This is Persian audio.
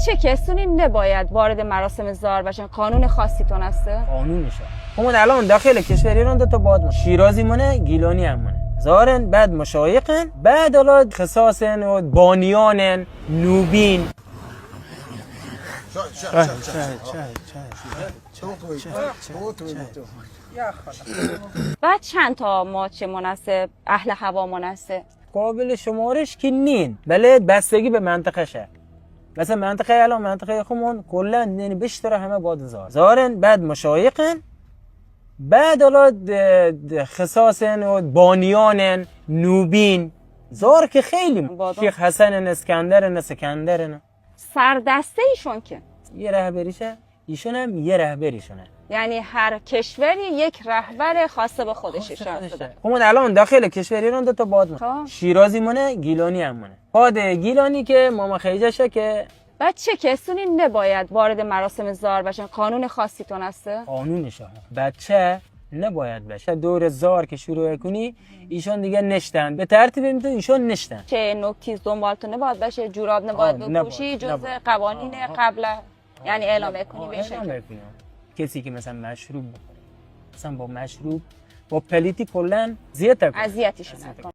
چه کسانی نباید وارد مراسم زار بشن؟ قانون خاصی تون هسته؟ قانونشه. همون الان داخل کشور ایران دو تا باد شیرازی مونه، گیلانی هم مونه. زارن، بعد مشایخن، بعد حالا خصاصن و بانیانن، نوبین. بعد چند تا ماچ مناسب اهل هوا مناسب؟ قابل شمارش که نین، بله بستگی به منطقه شه. مثلا منطقه الان منطقه خودمون کلا یعنی بیشتر همه باد زارن، بعد مشایخن، بعد حالا خصاصن و بانیانن، نوبین. زار که خیلی شیخ حسن اسکندرن. سردسته ایشون که یه رهبریشه، ایشون هم یه رهبریشونه. یعنی هر کشوری یک رهبر خاصه به خودش داره. همون الان داخل کشور ایران دو تا باد مونه. شیرازی مونه، گیلانی هم مونه. باد گیلانی که ماما خیجشه که بعد چه کسانی نباید وارد مراسم زار بشن؟ قانون خاصی تون هسته؟ قانونشه. بچه نباید بشه. دور زار که شروع کنی ایشون دیگه نشتن، به ترتیب میتونه ایشون نشتن. چه نکتیز دنبالتون نباید بشه؟ جوراب نباید بپوشی، جزء قوانین قبل یعنی اعلام کنی بشه. کسی که مثلا مشروب بخوره، مثلا با مشروب با پلیتی کلا زیاد اذیتش نکن.